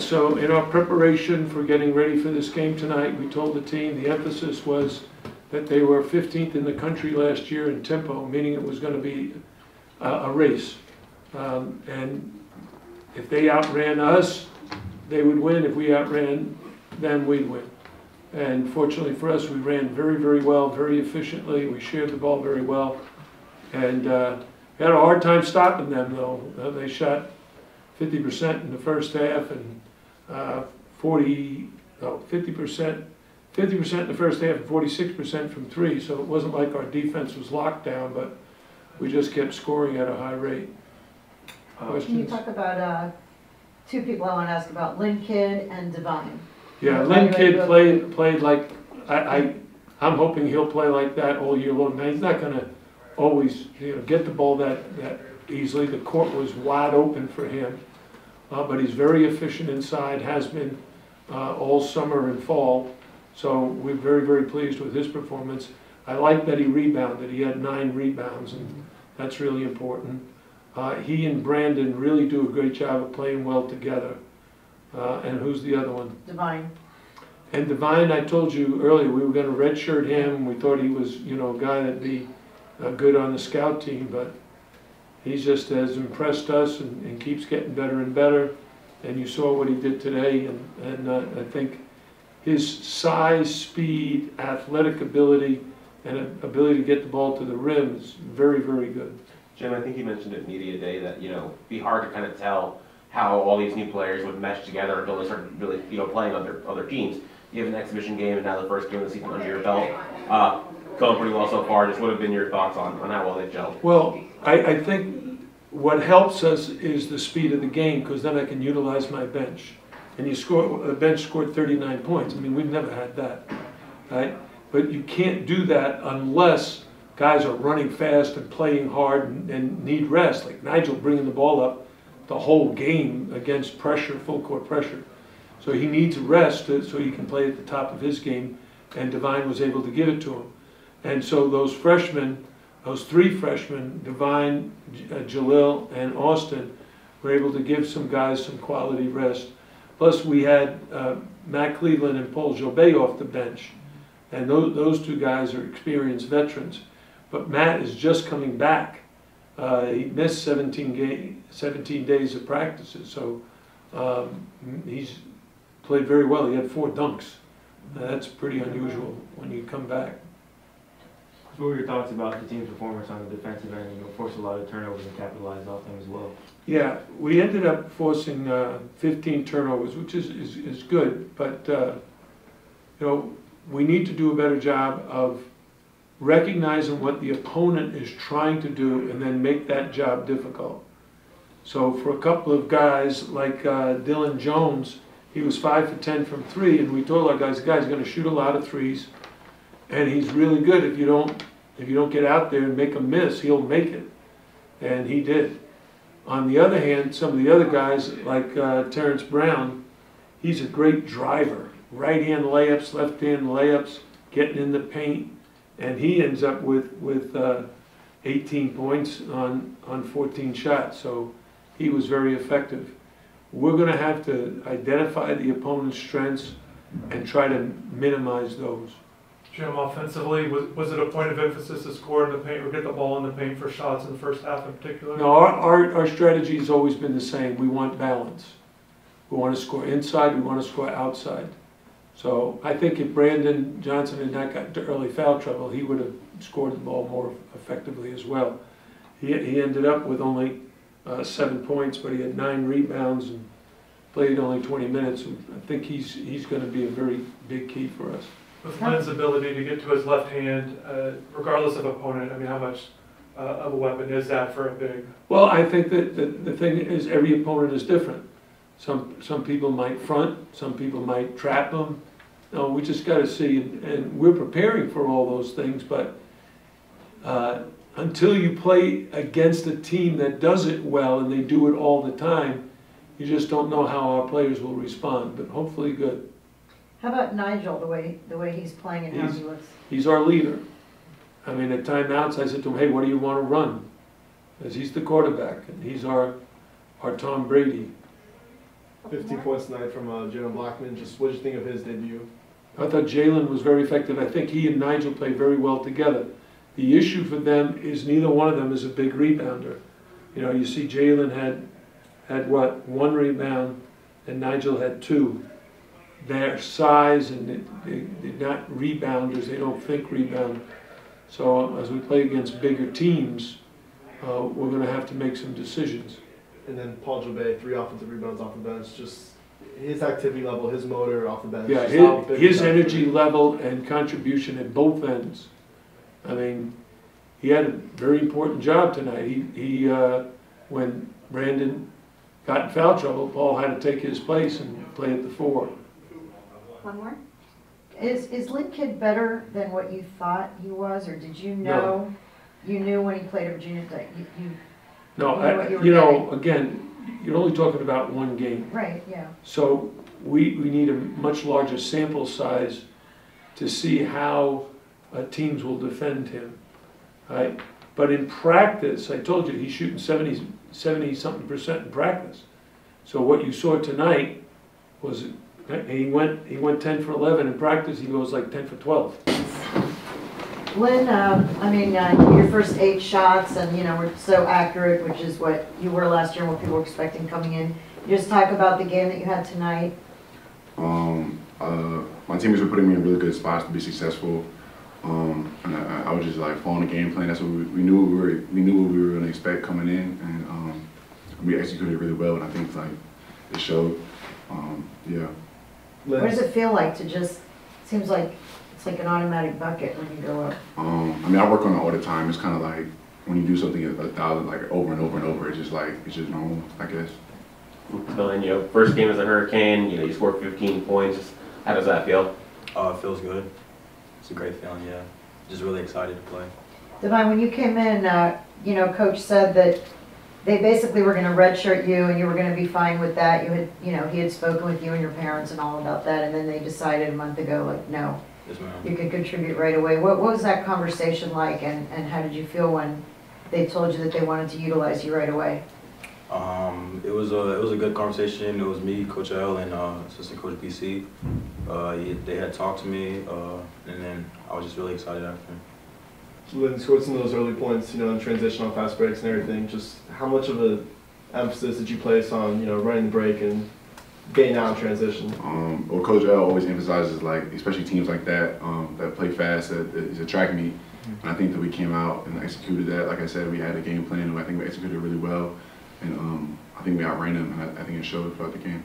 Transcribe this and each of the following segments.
So in our preparation for getting ready for this game tonight, we told the team the emphasis was that they were 15th in the country last year in tempo, meaning it was going to be a race. And if they outran us, they would win. If we outran them, we'd win. And fortunately for us, we ran very, very well, very efficiently. We shared the ball very well. And we had a hard time stopping them, though. They shot 50% in the first half and 50% in the first half and 46% from three. So it wasn't like our defense was locked down, but we just kept scoring at a high rate. Questions? Can you talk about two people I want to ask about, Lynn Kidd and Divine? Yeah, Lynn Kidd played like, I'm hoping he'll play like that all year long. Now, he's not going to always get the ball that easily. The court was wide open for him, but he's very efficient inside, has been all summer and fall. So we're very, very pleased with his performance. I like that he rebounded. He had 9 rebounds, and that's really important. He and Brandon really do a great job of playing well together. And who's the other one? Divine. And Divine, I told you earlier, we were going to redshirt him. We thought he was, a guy that'd be good on the scout team, but he just has impressed us and keeps getting better and better. And you saw what he did today, and I think his size, speed, athletic ability, and ability to get the ball to the rim is very, very good. Jim, I think you mentioned at Media Day that, it'd be hard to kind of tell how all these new players would mesh together until they started really, playing other teams. You have an exhibition game and now the first game of the season under your belt. Going pretty well so far. Just what have been your thoughts on how well they've gelled? Well, I think what helps us is the speed of the game, because then I can utilize my bench. And the bench scored 39 points. I mean, we've never had that, right? But you can't do that unless guys are running fast and playing hard and need rest. Like Nigel bringing the ball up the whole game against pressure, full court pressure. So he needs rest so he can play at the top of his game, and Divine was able to give it to him. And so those freshmen, those 3 freshmen, Divine, Jalil, and Austin, were able to give some guys some quality rest. Plus we had Matt Cleveland and Paul Jobet off the bench. And those 2 guys are experienced veterans. But Matt is just coming back. He missed 17 days of practices, so he's played very well. He had 4 dunks. That's pretty unusual when you come back. What were your thoughts about the team's performance on the defensive end? Forced a lot of turnovers and capitalized off them as well. Yeah, we ended up forcing 15 turnovers, which is good, but we need to do a better job of recognizing what the opponent is trying to do and then make that job difficult. So for a couple of guys like Dylan Jones, he was 5 for 10 from 3, and we told our guys, the guy's going to shoot a lot of threes, and he's really good. If you don't get out there and make him miss, he'll make it, and he did. On the other hand, some of the other guys like Terrence Brown, he's a great driver. Right-hand layups, left-hand layups, getting in the paint. And he ends up with 18 points on 14 shots, so he was very effective. We're going to have to identify the opponent's strengths and try to minimize those. Jim, offensively, was it a point of emphasis to score in the paint or get the ball in the paint for shots in the first half in particular? No, our strategy has always been the same. We want balance. We want to score inside, we want to score outside. So I think if Brandon Johnson had not got into early foul trouble, he would have scored the ball more effectively as well. He ended up with only 7 points, but he had 9 rebounds and played only 20 minutes. I think he's going to be a very big key for us. With Lynn's ability to get to his left hand, regardless of opponent, I mean, how much of a weapon is that for a big? Well, I think that the thing is every opponent is different. Some people might front, some people might trap them. No, we just got to see, and we're preparing for all those things, but until you play against a team that does it well and they do it all the time, you just don't know how our players will respond, but hopefully good. How about Nigel, the way he's playing and how he looks? He's our leader. I mean, at timeouts, I said to him, hey, what do you want to run? Because he's the quarterback, and he's our Tom Brady. 15 points tonight from Jalen Blackman. Just what did you think of his debut? I thought Jalen was very effective. I think he and Nigel played very well together. The issue for them is neither one of them is a big rebounder. You know, you see Jalen had what, 1 rebound, and Nigel had 2. Their size, and they're not rebounders, they don't think rebound. So as we play against bigger teams, we're going to have to make some decisions. And then Paul Jobay, 3 offensive rebounds off the bench. Just his activity level, his motor off the bench. Yeah, his energy level and contribution at both ends. I mean, he had a very important job tonight. He when Brandon got in foul trouble, Paul had to take his place and play at the 4. One more. Is Lynn Kidd better than what you thought he was, or did you know? No. You knew when he played at Virginia that you No, you know, again, you're only talking about 1 game. right, yeah. So we need a much larger sample size to see how teams will defend him, right? But in practice, I told you, he's shooting 70-something% in practice. So what you saw tonight was he went 10 for 11 in practice. He goes like 10 for 12. Lynn, I mean, your first 8 shots, and you know, were so accurate, which is what you were last year and what people were expecting coming in. You just talk about the game that you had tonight. My teammates were putting me in really good spots to be successful, and I was just like following the game plan. That's what we knew. We knew what we were going to expect coming in, and we executed really well. And I think like it showed. Yeah. What does it feel like to just? Seems like it's like an automatic bucket when you go up. I mean, I work on it all the time. It's kind of like when you do something 1,000 like over and over and over. It's just normal, I guess. Then, you know, first game as a Hurricane, you know, you scored 15 points. How does that feel? It feels good. It's a great feeling, yeah. Just really excited to play. Divine, when you came in, you know, Coach said that they basically were going to redshirt you, and you were going to be fine with that. You had, you know, he had spoken with you and your parents and all about that, and then they decided a month ago, like, no, Yes, ma'am. you could contribute right away. What was that conversation like, and how did you feel when they told you that they wanted to utilize you right away? It was a good conversation. It was me, Coach L, and Assistant Coach BC. They had talked to me, and then I was just really excited after. Lynn scored some of those early points, you know, in transition on fast breaks and everything. Just how much of an emphasis did you place on, you know, running the break and getting out in transition? Well, Coach L always emphasizes, like, especially teams like that that play fast, that is a track meet. And I think that we came out and executed that. Like I said, we had a game plan, and I think we executed it really well. And I think we outran them, and I think it showed throughout the game.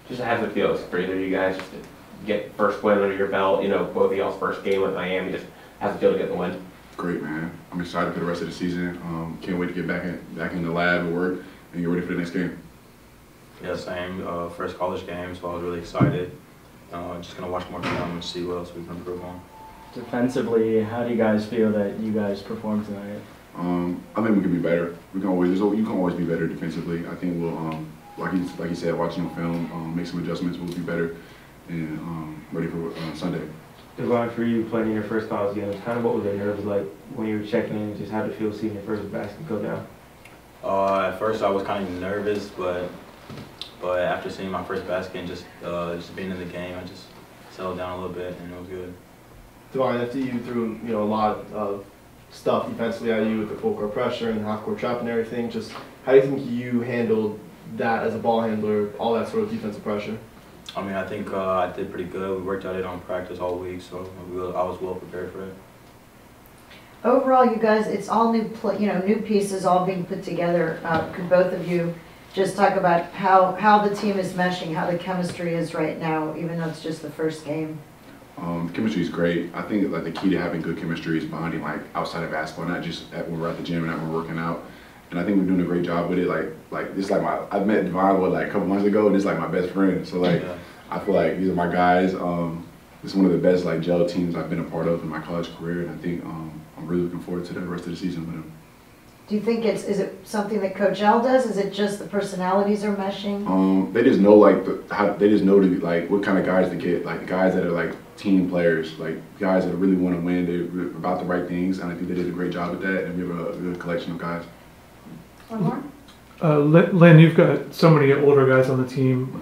Just how does it feel for either of you guys just to get first win under your belt? You know, both of y'all's first game with Miami. Just how's it feel to get the win? Great, man. I'm excited for the rest of the season. Can't wait to get back in the lab and work and get ready for the next game. Yeah, same. First college game, so I was really excited. Just gonna watch more film and see what else we can improve on. Defensively, how do you guys feel that you guys performed tonight? I think we can be better. You can always be better defensively. I think we'll, like you said, watching the film, make some adjustments. We'll be better and ready for Sunday. Divine, for you playing in your first college games, kind of what were the nerves like when you were checking in? Just how did it feel seeing your first basket go down? At first, I was kind of nervous, but after seeing my first basket and just being in the game, I just settled down a little bit and it was good. Divine, FDU threw, you know, a lot of stuff defensively at you with the full court pressure and half court trap and everything. Just how do you think you handled that as a ball handler, all that sort of defensive pressure? I mean, I think I did pretty good. We worked at it on practice all week, so I was well prepared for it. Overall, you guys, it's all new, new pieces all being put together. Could both of you just talk about how the team is meshing, how the chemistry is right now, even though it's just the first game? The chemistry is great. I think like the key to having good chemistry is bonding like outside of basketball, not just when we're at the gym and when we're working out. And I think we're doing a great job with it. Like this is like I met Divine like a couple months ago, and it's like my best friend. So like yeah. I feel like these are my guys. It's one of the best like gel teams I've been a part of in my college career, and I think I'm really looking forward to the rest of the season with them. Do you think is it something that Coach L does? Is it just the personalities are meshing? They just know like they just know like what kind of guys to get, like guys that are like team players, like guys that really want to win. They're about the right things, and I think they did a great job with that. And we have a good collection of guys. One more. Lynn, you've got so many older guys on the team.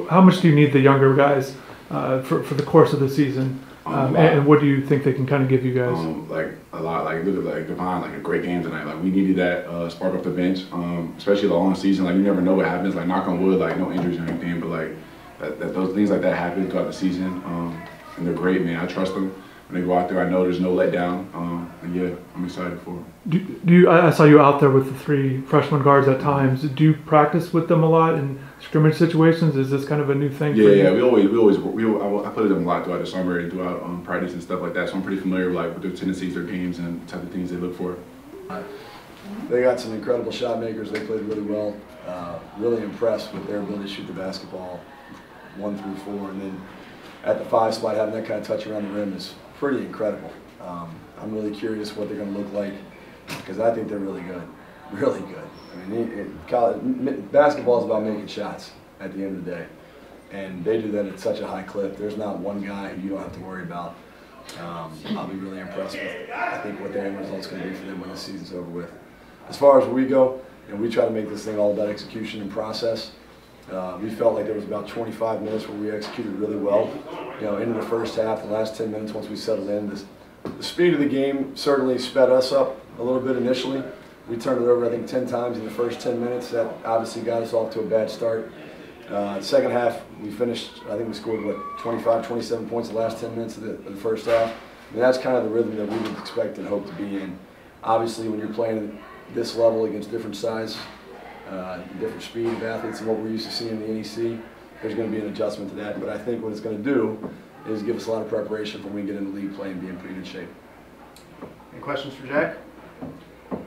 How much do you need the younger guys for the course of the season? And what do you think they can kind of give you guys? Like a lot. Like look at like Divine, like a great game tonight. Like we needed that spark off the bench, especially the long season. Like you never know what happens. Like knock on wood, like no injuries or anything, but like those things like that happen throughout the season. And they're great, man. I trust them. When they go out there, I know there's no letdown. And yeah, I'm excited for them. I saw you out there with the 3 freshman guards at times. Do you practice with them a lot in scrimmage situations? Is this kind of a new thing for you? Yeah, I put them a lot throughout the summer and throughout practice and stuff like that. So I'm pretty familiar with their tendencies, their games, and the type of things they look for. They got some incredible shot makers. They played really well. Really impressed with their ability to shoot the basketball 1 through 4, and then at the 5 spot, having that kind of touch around the rim is pretty incredible. I'm really curious what they're going to look like because I think they're really good, really good. I mean, basketball is about making shots at the end of the day, and they do that at such a high clip. There's not one guy who you don't have to worry about. I'll be really impressed with, I think, what their end result's going to be for them when the season's over with. As far as where we go, we try to make this thing all about execution and process. We felt like there was about 25 minutes where we executed really well. Into the first half, the last 10 minutes once we settled in, the speed of the game certainly sped us up a little bit initially. We turned it over, I think, 10 times in the first 10 minutes. That obviously got us off to a bad start. Second half, we finished, I think we scored, 25, 27 points the last 10 minutes of the first half. And that's kind of the rhythm that we would expect and hope to be in. Obviously, when you're playing at this level against different size, different speed of athletes and what we're used to seeing in the NEC, there's going to be an adjustment to that. But I think what it's going to do is give us a lot of preparation for when we get into league play and be in pretty good shape. Any questions for Jack?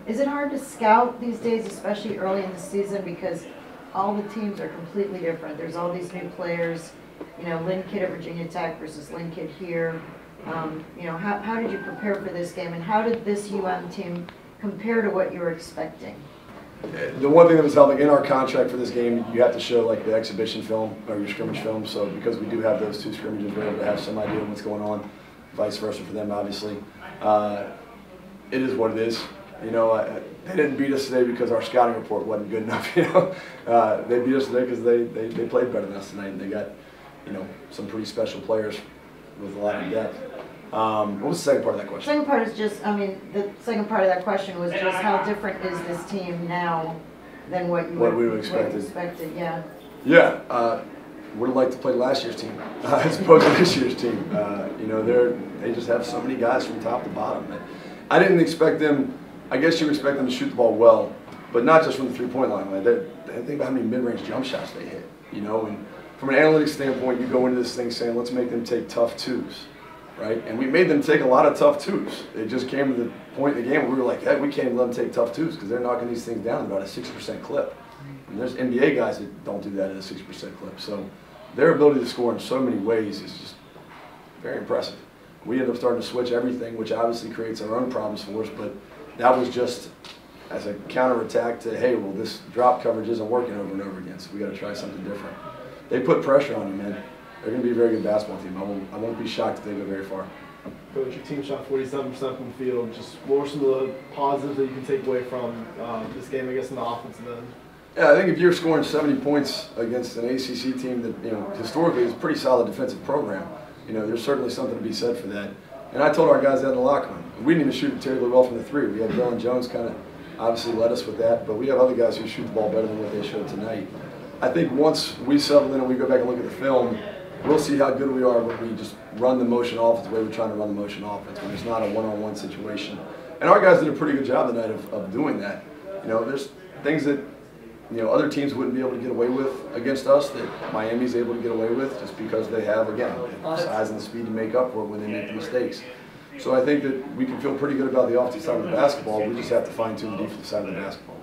Is it hard to scout these days, especially early in the season, because all the teams are completely different? There's all these new players, Lynn Kidd at Virginia Tech versus Lynn Kidd here. How did you prepare for this game, and how did this team compare to what you were expecting? The one thing that was helping in our contract for this game, you have to show the exhibition film or your scrimmage film. So because we do have those 2 scrimmages, we're able to have some idea of what's going on. Vice versa for them, obviously. It is what it is. They didn't beat us today because our scouting report wasn't good enough. They beat us today because they played better than us tonight, and they got some pretty special players with a lot of depth. What was the second part of that question? Second part is just, the second part of that question was just how different is this team now than what you would have expected. Yeah. Yeah, would have liked to play last year's team as opposed to this year's team. They just have so many guys from top to bottom. I didn't expect them. I guess you expect them to shoot the ball well, but not just from the 3-point line. Think about how many mid-range jump shots they hit. And from an analytics standpoint, you go into this thing saying, let's make them take tough 2s. Right? And we made them take a lot of tough 2s. It just came to the point in the game where we were like, hey, we can't let them take tough 2s because they're knocking these things down at about a 60% clip. And there's NBA guys that don't do that at a 60% clip. So their ability to score in so many ways is just very impressive. We ended up starting to switch everything, which obviously creates our own problems for us, but that was just as a counterattack to, hey, well, this drop coverage isn't working over and over again, so we got to try something different. They put pressure on you, man. They're going to be a very good basketball team. I won't be shocked if they go very far. Coach, your team shot 47% from the field. Just what were some of the positives that you can take away from this game, I guess, in the offensive end? Yeah, I think if you're scoring 70 points against an ACC team that, historically is a pretty solid defensive program, there's certainly something to be said for that. And I told our guys that in the locker room. We didn't even shoot it terribly well from the 3. We had Dylan Jones kind of obviously led us with that, but we have other guys who shoot the ball better than what they showed tonight. I think once we settle in and we go back and look at the film, we'll see how good we are when we just run the motion offense the way we're trying to run the motion offense, when it's not a one-on-one situation. And our guys did a pretty good job tonight of doing that. There's things that other teams wouldn't be able to get away with against us that Miami's able to get away with just because they have, again, the size and the speed to make up for it when they make the mistakes. So I think that we can feel pretty good about the offensive side of the basketball. We just have to fine-tune the defensive side of the basketball.